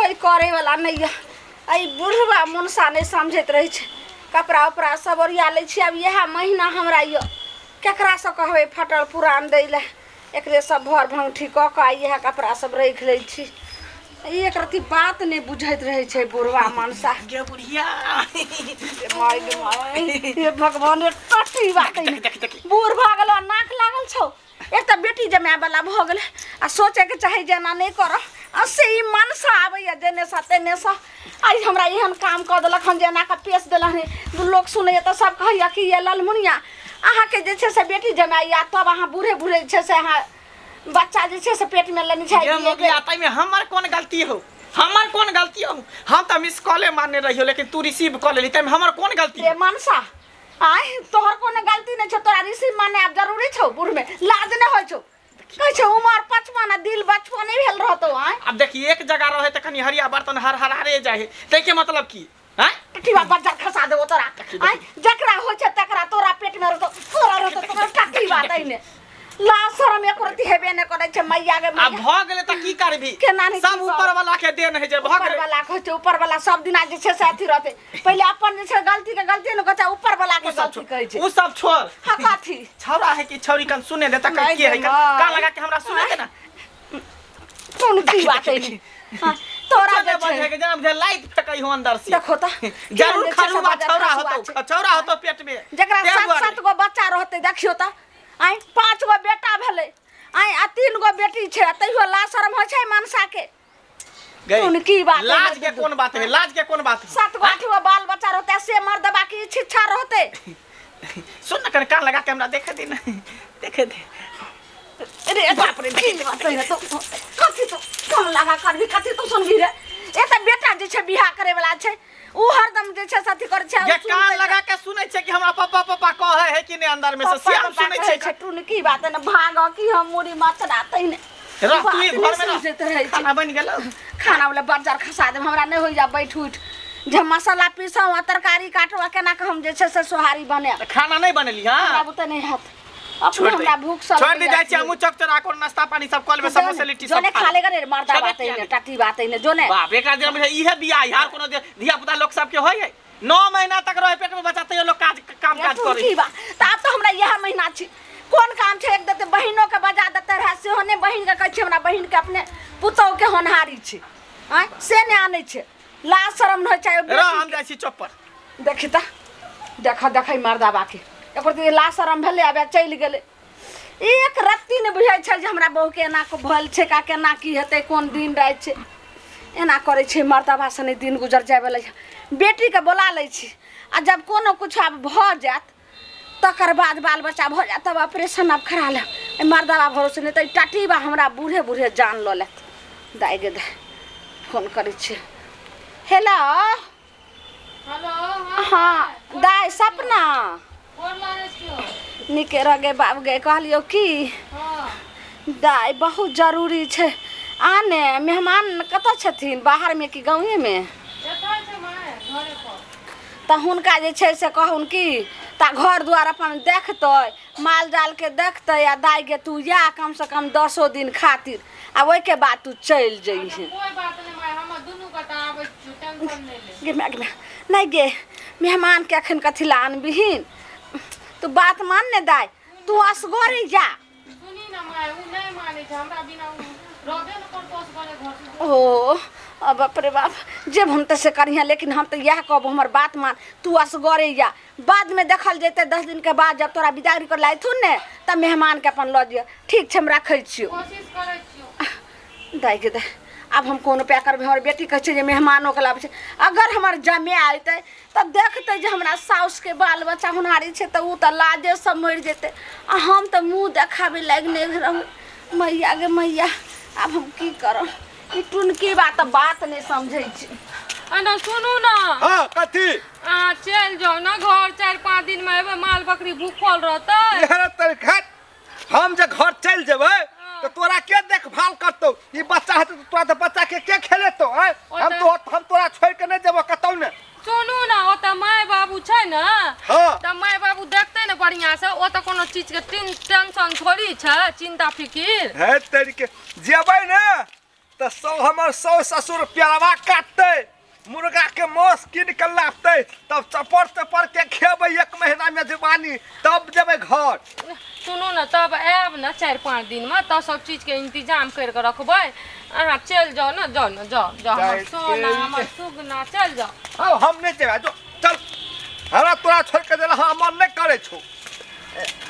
कोई करे वाला नहीं है। आई बुढ़वा मनसा नहीं समझत रही है। कपड़ा उपड़ा सब ओरिया ले छी। अब यह महीना हमरा यो केकरा से कहबे फटल पुरान दै ले। एकरे सब भर भंगठी क के यह कपड़ा सब रख ले छी। एक रती बात नहीं बुझत रहे छे बुढ़वा मनसा गे बुढ़िया माय गे माय ये भगवान टट्टी बात बूढ़ भागल नाक लागल छौ। एक त बेटी जमाय वाला भ गेल आ सोचे के चाहे जना नहीं कर असे ई मनसा आबैया जेने सा तेने सा आई हमरा एहन काम क देलक हम जना के पेश देलहन लोग सुनै त सब कहैया कि ये ललमुनिया अहाँ के जे छे से बेटी जमाय या तब अहाँ बूढ़े बूढ़े छे से अहाँ बच्चा जे छे से पेट में लेनी चाहिए। ये मोगी आता में हमर कोन गलती हो? हमर कोन गलती हो? हम त मिस कॉले मारने रहियो लेकिन तू रिसीव कर लेली त हमर कोन गलती? ए मनसा आय तोहर कोन गलती नहीं छ। तोरा रिसीव माने अब जरूरी छौ बुढ़ में लाज न होय छौ। कह छ उमर 55 दिल बचपन ही भेल रहतो। आय अब देखी एक जगह रहे त कनी हरिया बर्तन हर हरारे जाए तै के मतलब की? हैं टट्टीवा बच्चा खसा देबो तोरा। आय जकरा होय छ तकरा तोरा पेट में रहतो तोरा रहतो तोरा टट्टी बात है ने ला शरम एक रती हेबे न करे छ। मैया गे अब भ गेले त की करबी? सब ऊपर वाला के देन है जे भ गेले। ऊपर वाला कह छ ऊपर वाला सब दिन जे छ से अथी रहते। पहले अपन जे छ गलती के गलती न कह ऊपर वाला के सब कह छ। उ सब छोड़ हां काथी छौरा है कि छौरी कन सुने दे त की है का लगा के हमरा सुने दे ना तोन की बात है। हां तोरा जे बजे के जन्म जे लाइट फेकई हो अंदर से देखो त जरूर खरुआ छौरा होतो पेट में जकरा 7 गो बच्चा रहते देखियो त। आय 5 गो बेटा भेले आय आ 3 गो बेटी छे तइयो ला शरम हो छै मनसा के। तोन की बात है? लाज के कोन बात है? लाज के कोन बात है? 7 गो 8 गो बाल बच्चा रहते से मर दबा की शिक्षा रहते। सुन न कान लगा के हमरा देखे दे ना देखे दे। अरे बाप रे की बात है तो कथि तो कौन लगा कर भी कथि तो सुन भी रे ए त बेटा जे छे बियाह करे वाला छे उ हरदम जे छे साथी कर छे। ये कान लगा के सुनै छे कि हमरा पापा पापा कहे है कि ने अंदर में से श्याम सुनै छे। तू की बात है न भाग कि हम मुड़ी मचराते ने रा तू घर में खाना बन गेलो खाना वाला बाजार खसा दे हमरा नहीं होई जा बैठ उठ जे मसाला पीसौ तरकारी काटवा केना के हम जे छे से सोहारी बने। खाना नहीं बनली हां बाबू त नहीं हाथ अपने हमरा भूख सब छोड़ दे जाय छी हम चक चरा को नाश्ता पानी सब कल में समोसा लिट्टी सब खा ले करे मर्दा बात है ने टट्टी बात है ने जो ने बाप एकरा दिन में इहे बियाह यार कोनो धिया पुता लोग सब के होय है 9 महीना तक रहे पेट में बच्चा तइयो लोग काम काज करे। की बात त अब तो हमरा यह महीना छी कोन काम छे एक देते बहिनो के बजा देते रहे से होने बहिन के कह छी हमरा बहिन के अपने पुतौ के होनहारी छी। हां से ने आनै छे ला शरम न चाहे रा हम जाय छी चौपर देखि त देखै मर्दा बाकी एकर त ला शरम भेले आबे चल गेले। एक रत्ती ने बुझाय छै जे हमरा बहू के एना को भल छै का केना की हेतै कोन दिन रहै छै एना करे छै मर्दा भाषण दिन गुजर जाय वाला बेटी के बोला लै छी आ जब कोनो कुछ अब भ जात तकर बाद बाल बच्चा भ जात तब ऑपरेशन अब करा ले मर्दा भरोसे नहीं त टाटी बा हमरा बूढ़े बूढ़े जान ल लेत। दाई गे फोन करे छै। हेलो हेलो हां दाई सपना फोन लाने छियो निके रगे बाब गे कहलियो की हां दाई बहुत जरूरी छै आने मेहमान कत छथिन बाहर में कि गांवे में? जतय छै माय घरे पर त हुनका जे छै से कहून की ता घर द्वार अपन देखतै माल जाल के देखतै आ दाई गे तू या कम से कम 10 दिन खातिर आ ओइ के बाद तू चल जइहे। कोई बात नहीं माय हम दुनु कटा आबै छी टेंशन नहीं ले। गे मैं नहीं गे मेहमान के अखन कथि ला अनबिहीन तू बात मान ने दाई तू असगरे जा। सुनी ना माय उ नहीं माने छै हमरा बिना रहबे न करतो असगरे घर से। ओ अब बाप रे बाप जे हम त से करिया लेकिन हम त यह कहब हमर बात मान तू असगरे जा बाद में देखल जेते 10 दिन के बाद जब तोरा बिदाई कर लाइथुन ने त मेहमान के अपन ल दियो। ठीक छै हम रखै छियो कोशिश करै छियो। दाई के अब हम कोनो पे करबे हमर बेटी कह छै जे मेहमानों के लाबै छै अगर हमर जमे आइते त देखते जे हमरा साउस के बाल बच्चा हुनारी छै त उ त लाजे से मर जेते आ हम त मुंह देखाबे लागने रहू मैया गे मैया अब हम की करब ई टुनकी बात नहीं समझै छी। अना सुनू ना हां कथि चल जाओ ना घर 4-5 दिन में एबे माल बकरी भूखल रहतै। यार तरखत हम जे घर चल जेबै तो तोरा के देखभाल करतौ ई बच्चा है तो तोरा तो बच्चा के खेलेतो हम तोरा छोड़ के नहीं जेबो कतौ ने। सुनू ना ओ त माय बाबू छै ना हां त माय बाबू देखते न बढ़िया से ओ त कोनो चीज के टेंशन थोड़ी छै चिंता फिकिर है तेरी के जेबै ना तो तो सब हमर साउस ससुर प्यारवा काटते मुर्गा के मांस कीन के लाते तब चपर चपर के खेबै 1 महीना में जवानी तब जेबै घर। सुनू न तब आयब न 4-5 दिन में तब सब चीज के इंतजाम करके रखबै। अहाँ चल जाओ न, जाओ न, जाओ जाओ हमर सोना हमर सुगना, चल जाओ। हम नहीं जेबै, जो चल हमरा तोरा छोड़ के देला हम मन नहीं करे छौ।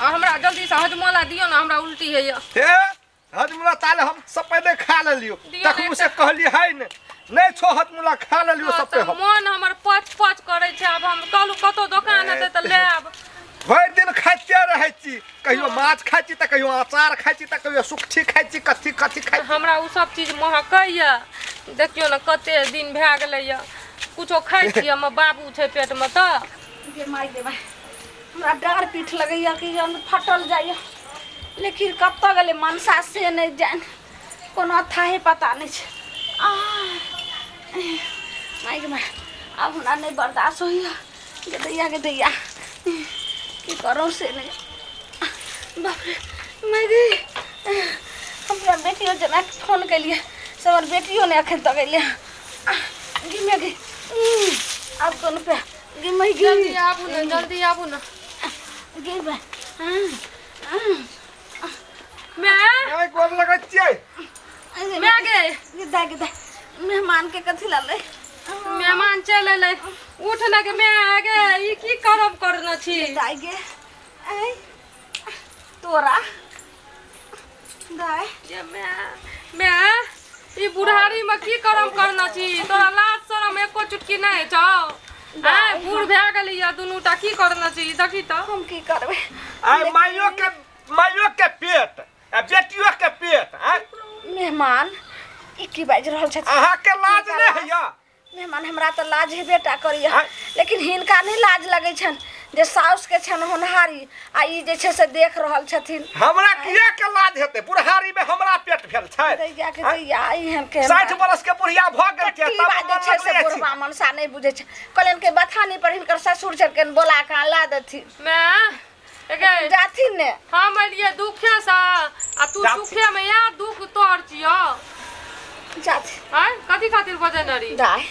हमरा जल्दी से हजमोला दियो न, हमरा उल्टी है। हे हजमुला ताले हम सब पहले खा लेलियो दियो तखमु ने से कहली है ने नहीं छो हजमुला खा लेलियो सब पे हम। मन हमर पच पच करे छै। अब हम कहलू कतो दुकान हेतै त लेब। भरि दिन खाइते रहै छी, कहियो माछ खाइ छी त कहियो अचार खाइ छी त कहियो सुखठी खाइ छी, कथी कथी खाइ छी। हमरा उ सब चीज महकैया। देखियो न कते दिन भए गेलैया कुछो खाइ छी। हमर बाबू छै पेट में त गे माय गे माय, हमरा डर पीठ लगैया कि जन फटल जाइए, लेकिन कतऽ गेलै मनसा से नहीं जान, कोनो थाहे पता नहीं छै। माय गे माय, अब हमरा नहीं बर्दाश्त होइया। गे दैया की करूँ से नहीं। बाप रे माय गे, हमरा बेटियों जना के फोन केलिए, सबर बेटियों ने अखन तक अइले। गे माय गे, अब कोन पे गे माय गे, जल्दी आबू न, जल्दी आबू न। गे माय मैं नहीं गोर लगै छियै। मैं गे गे मेहमान के कथी लाले मेहमान चल एलै। उठ न गे मैं गे, ई की करम करना छी। दाई गे ऐ तोरा दाई ये मैं ई बुढ़ारी में की करम करना छी। तोरा लाज शरम एको चुटकी नहीं छौ। आय बूढ़ भए गेली या दुनूटा की करना छी। देखी त हम की करबे। आइ माइयो के पेट आ बेटियो के पेट आ मेहमान ई की बाज रहल छथि। अहाँ के लाज नहीं हैया। मेहमान हमरा तो लाज हेबेटा करिया, लेकिन हिनका नहीं लाज लगे छन जे साउस के छन होनहारी आ ई जे छै से देख रहल छथिन। हमरा किया के लाज हेतै, बुढ़ारी में हमरा पेट भेल छै। दैया के दैया ई हम के 60 बरस के बुढ़िया भ गेल छै की बात तब छै से बुढ़वा मनसा नहीं बुझे छै। कहलन के बथानी पर हिनकर ससुर छन बोला के ला देथिन। मैं गे जाथिन ने हम एलिए दुखे से आ तू सुखे में या दुख तोड़ छियो। जाथिन आय कथी खातिर बजे नरी दाई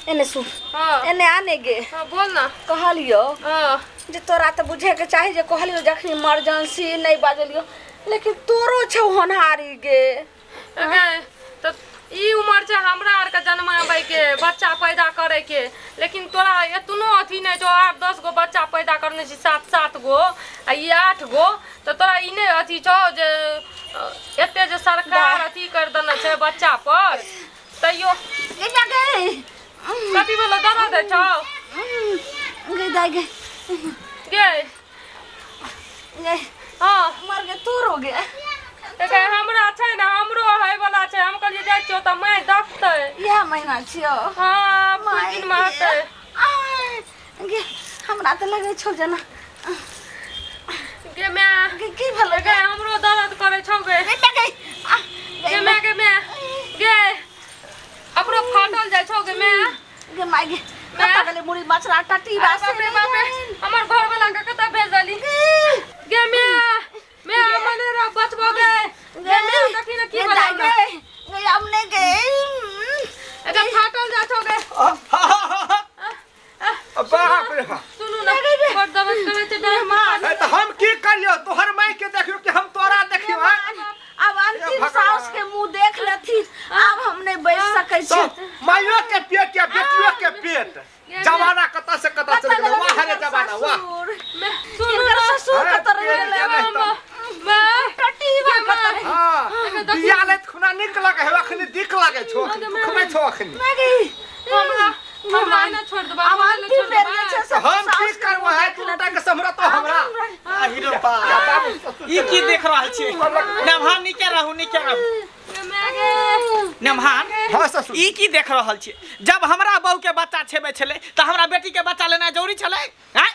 एने सुन, हां एने आने गे बोल ना। कहलियो हां जे तोरा तो बुझे के चाही जे कहलियो जखनी इमरजेंसी नहीं बाजलियो, लेकिन तोरो छौ होनहारी गे। गे तो ई उम्र छै हमरा आर के जन्माबै के, बच्चा पैदा करे के, लेकिन तोरा एतनो अथी नहीं जो 8-10 गो बच्चा पैदा करने छी, 7-7 गो आ ई 8 गो, तो तोरा ई नहीं अथी छौ जे एते जे सरकार अथी कर देने छै बच्चा पर। तैयो गे कथी बोलो दर्द है छौ गे दाई गे गे। गे हां मर गे तोरो गे। गे हमरा छै ना, हमरो है वाला छै। हम कहलिए जाइ छियो त मैं देखतै। यह महीना छियो। हां कुछ दिन में हटै। गे हमरा तो लगे छौ जना गे मैं गे की भलो गे हमरो दर्द करे छौ गे। गे मैं गे अपनो फाटल जाइ छौ गे मैं। गे माय गे कत गेले मुड़ी मछरा टटी बास बाप रे बाप रे, हमर घर वाला के कत भेज दली। गे मैं मने रा बचबो गे। गे मैं देखी न की बोला गे गे हमने गे एटा फाटल जा छौ गे। बाप रे बाप। सुनू न बड़ दर्द करे छै डर मार। ए त हम की करियो, तोहर माई के देखियो कि हम तोरा देखियो। अब अंतिम साउस के मुंह देख लेथी, अब हम नहीं बैठ सकै छी। माइयो के पेट या बेटियो के पेट जमाना कत से कत चल गेल। वाह रे जमाना वाह। मैं सुनू इनकर न ससुर कत रह गेले मैं टटी कत रह। हां बिया ले खुना निक लगे है, अखनी दिख लागे छो, दुख में छो अखनी। मैं गे हमरा ना छोड़ दबा। अब अंतिम बेर जे छै से हम की करबो है टूटा के समरा तो हमरा। हीरो बा ई की देख रहल छी। नमहान निके रहू मैं गे नमहान। हां ससुर ई की देख रहल छी। जब हमरा बहू के बच्चा छेबे छले त हमरा बेटी के बच्चा लेना जरूरी छले। हैं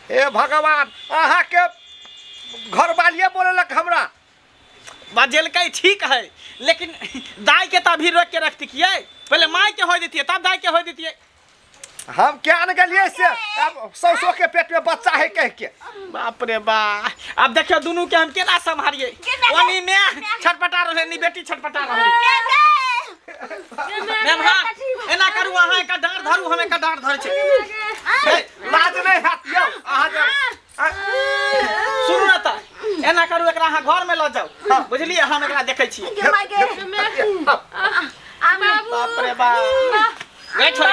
हे भगवान, अहाँ के घरवालिए बोललक हमरा। बजेलकै ठीक है, लेकिन दाई के तभी रोक के रखती किए। पहले माई के हो देती तब दाई के हो देती। हम क्या न गलिए से अब सौसो के पेट में बच्चा है कह के। बाप रे बा। अब देखियो दुनू के हम केना संभालिए। ओनी में छटपटा रहले नी बेटी छटपटा रहले। मेहमान एना करू अहाँ का डाँर धरू हमें का डाँर धर छै लाज नहीं हाथ यो अहाँ जे सुनू ना त एना करू एकरा अहाँ घर में ल जाऊ बुझलिए हम एकरा देखै छी गे माय गे बाप रे बाप गे छोड़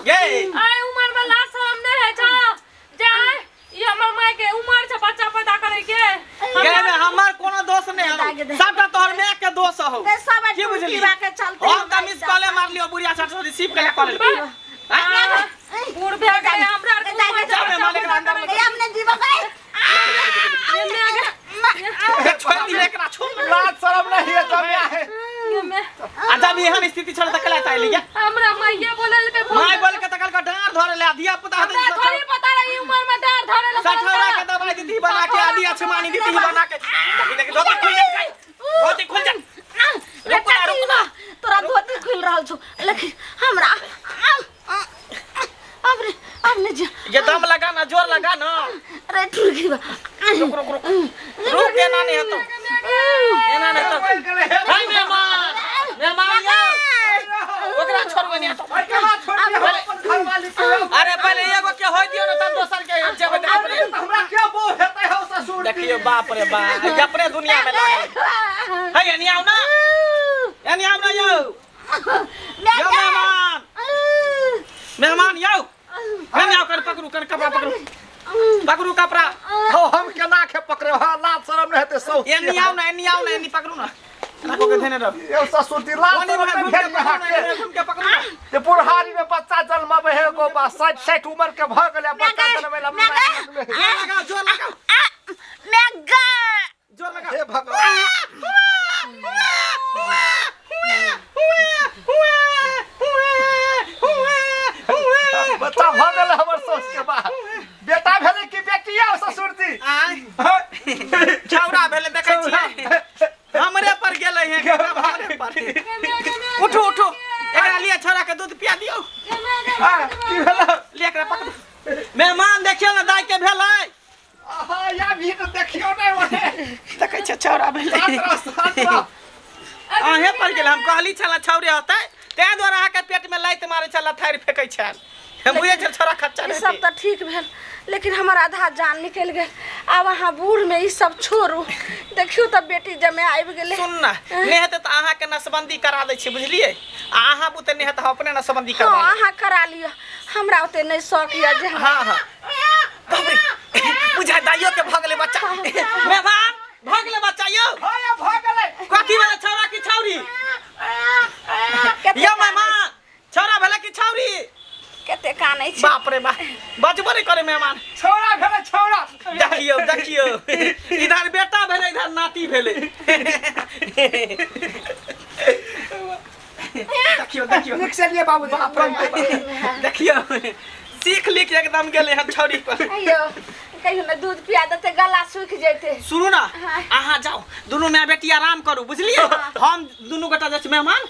गे आय उमर में लाज शरम नहीं है छ जाय ई हमर माय के उमर छ बच्चा पैदा करे के गे में हमर कोनो दोष नहीं सबटा तोहर माय के दोष हो की बुझली हम त मिस कॉले मार लियो बुढ़िया सट रिसीव करे कॉल बूढ़ भे गए हमरा जाओ मालिक अंदर ले हमने जीवा गए छोड़ दी एकरा छोड़ लाज शरम नहीं है जमिया है जब एहन स्थिति छल त कला ताइली गे हमरा मैया बोलल के माय बोल के तकल का डाँर धरे ले दिया पुता हमरा थोड़ी पता रही उमर में डार धरे ला सठौरा के दवाई दीदी बना के आदि अछमानी दीदी बना के देखी धोती खुल जाए धोती खुल जा रुकना तोरा धोती खुल रहल छौ लेकिन हमरा अब ने ये दम लगा ना जोर लगा ना अरे ठुरकी बा रुक देना नहीं है तो एना नहीं तो हाय मेहमान यो ओकरा छोड़बे नहीं तो अरे पहले एगो के होय दियो ना तब दोसर के जेबे अपने हमरा के बो हेतै हो ससुर देखियो बाप रे बाप ये अपने दुनिया में लागल है एनी आओ ना यो मेहमान यो हम आओ कर पकड़ू कर कपड़ा पकड़ू कपड़ा हो हम केना के पकड़े हा लाज शरम नहीं हेतै सौ एनी आओ ना एनी पकड़ू ना रखो के धने रह ए ससुर दी लाज पानी में शरम घुम नहीं हेतै घुम के पकड़ू ना ये बुढ़ारी में बच्चा जन्मावे है गो बा 60 उम्र के भ गेले बच्चा जन्मेला जोर लगाओ जोर लगा हे भगवान बच्चा भ गेले हमर सोच के बाद बेटा भेले कि बेटिया ससुर दी छौरा भेले देखै छियै हमरे पर गेलै है हमरे पर उठो एकरा लिए छौरा के दूध पिया दियौ की भेले ले एकरा पकड़ू मेहमान देखियो ना दाई के भेलै आहा या भी तो देखियो नै ओने देखै छै छौरा भेलै अहे पर गेल हम कहली छला छौरे होतै तै द्वारा अहाँ के पेट में लाइत मारै छला थारि फेकै छै हम बुझे छ छोरा खच्चा ई सब त ठीक भेल लेकिन हमर आधा जान निकल गेल अब अहाँ बूढ़ में ई सब छोड़ू देखियो त बेटी जमे आबि गेले सुन ना नहीं हेतै त अहाँ के नसबंदी करा दै छी बुझलिए आ अहाँ बुते नहीं हेतै अपने नसबंदी करबा हां अहाँ करा लियो हमरा ओते नहीं शौक या जे हां बुझा दाइयो के भगले बच्चा मेहमान भगले बच्चा यो हां या भ गेले कथी वाला छौरा की छौरी यो मेहमान छौरा भेले की छौरी केते कानै छै बाप रे बाप बजबो नहीं करे मेहमान छौरा भेले छौरा देखियो इधर बेटा भेले इधर नाती भेले देखियो निक से लिए बाबू बाप रे देखियो सीख लिख एकदम गेले हम छौरी पर अयो कहियो न दूध पिया देते गला सूख जैते सुनू ना अहाँ जाओ दोनों माय बेटी आराम करू बुझलिए हम दोनों गोटा जैसे मेहमान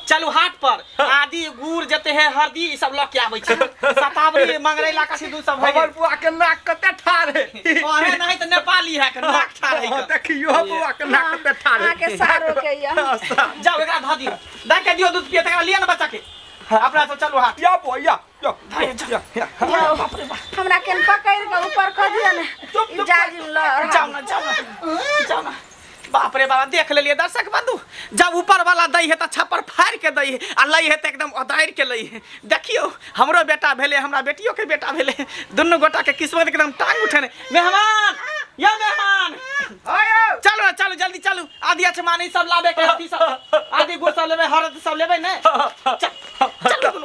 चलू हाट पर आदि गुड़ जते है हल्दी ई सब ल के आबै छै सतावरी मंगरैला का सिद्धू सब है हमर बुआ के नाक कते ठाड़ है ओहे नहीं त नेपाली है के नाक ठाड़ है देखियो बुआ के नाक कते ठाड़ है आके सारो के या जाओ एकरा ध दियो द के दियो दूध पिए तकरा लिया ना बच्चा के अपना सब चलू हाट या बोया यो हमरा केन पकड़ के ऊपर क दियो ने इजाजिम ल जाओ ना बाप रे बाबा देख लेलिए दर्शक बंधु जब ऊपर वाला दई है त छप्पर फाड़ के दई है आ लई है त एकदम अदाइर के लई है देखियो हमरो बेटा भेले हमरा बेटियों के बेटा भेले दोनों गोटा के किस्मत एकदम टांग उठेने मेहमान या मेहमान आयो चलो जल्दी चलो आदि अचमानी सब लाबे के हती सब आदि गुड़ सब लेबे हरद सब लेबे ने चल